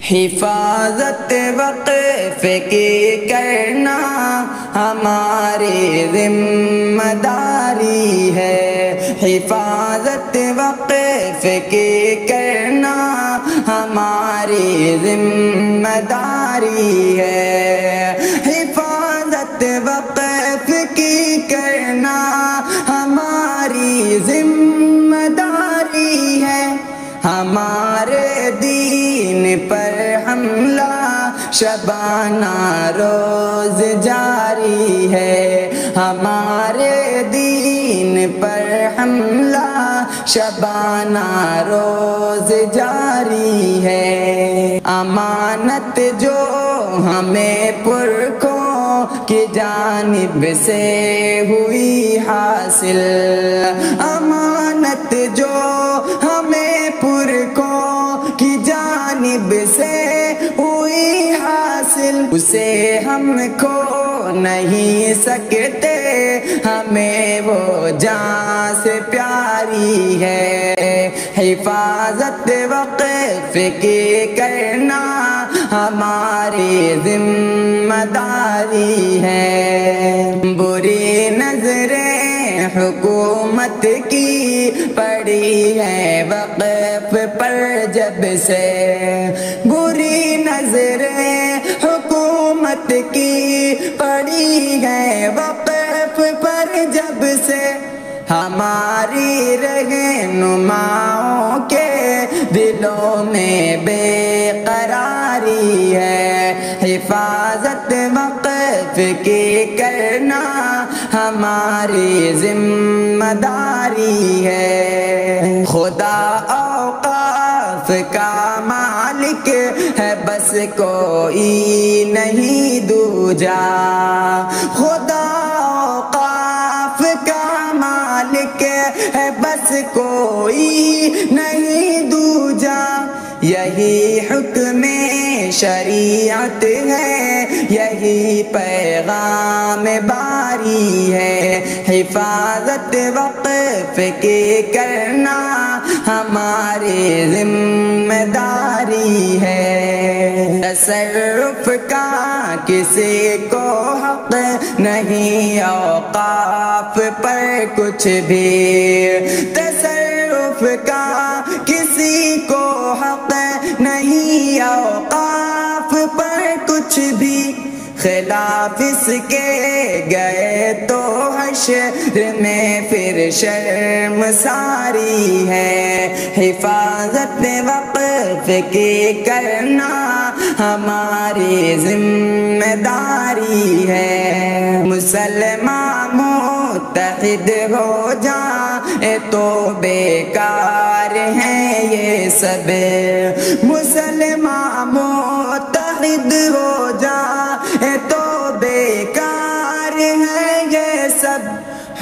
حفاظت وقف کی کرنا ہماری ذمہ داری ہے، حفاظت وقف کی کرنا ہماری ذمہ داری ہے، حفاظت وقف کی کرنا ہماری ذمہ داری ہے، ہمارے دین پر حملہ شبانہ روز جاری ہے، ہمارے دین پر حملہ شبانہ روز جاری ہے، امانت جو ہمیں پرکھوں کی جانب سے ہوئی حاصل، امانت جو ہمیں پرکھوں کی جانب سے ہوئی حاصل، اسے ہم کھو نہیں سکتے، ہمیں وہ جان سے پیاری ہے، حفاظت وقف کی کرنا ہماری ذمہ داری ہے، بری نظریں حکومت کی پڑی ہے وقف پر جب سے، بری نظریں حکومت کی پڑی ہے وقف پر جب سے، ہماری رہنماؤں کے دلوں میں بے قراری ہے، حفاظت وقف کی کرنا ہماری ذمہ داری ہے، خدا اوقاف کا مالک ہے بس کوئی نہیں دوجا، خدا اوقاف کا مالک ہے بس کوئی نہیں دوجا، یہی حکم شریعت ہے، یہی پیغام باری ہے، حفاظت وقف کی کرنا ہماری ذمہ داری ہے، تصرف کا کسی کو حق نہیں اوقاف پر کچھ بھی، تصرف کا کسی کو حق نہیں اوقاف پر کچھ بھی، خلاف اس کے گئے تو حشر میں پھر شرم ساری ہے، حفاظت وقف کی کرنا ہماری ذمہ داری ہے، مسلمان متحد ہو جائیں تو بیکار ہیں یہ سب، مسلمان متحد ہو جائیں تو بیکار ہیں یہ سب،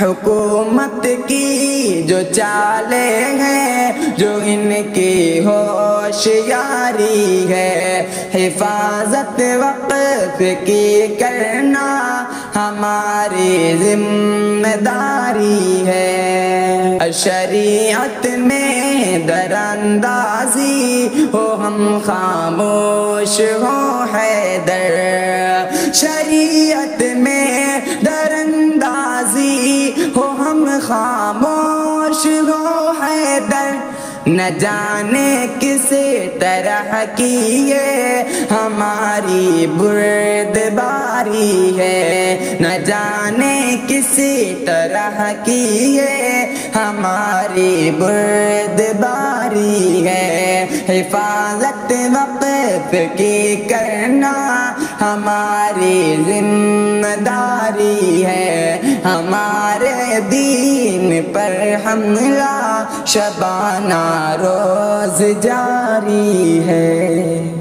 حکومت کی جو چالیں ہیں جو ان کی ہوشیاری ہے، حفاظت وقف کی کرنا ہماری ذمہ داری ہے، شریعت میں در اندازی ہو ہم خاموش ہو حیدر، شریعت میں در اندازی ہو ہم خاموش ہو حیدر، نہ جانے کس طرح کی یہ ہماری بردباری ہے، نہ جانے کس طرح کی یہ ہماری بردباری ہے، حفاظت وقف کی کرنا ہماری ذمہ داری ہے، ہمارے دین پر حملہ شبانہ روز جاری ہے۔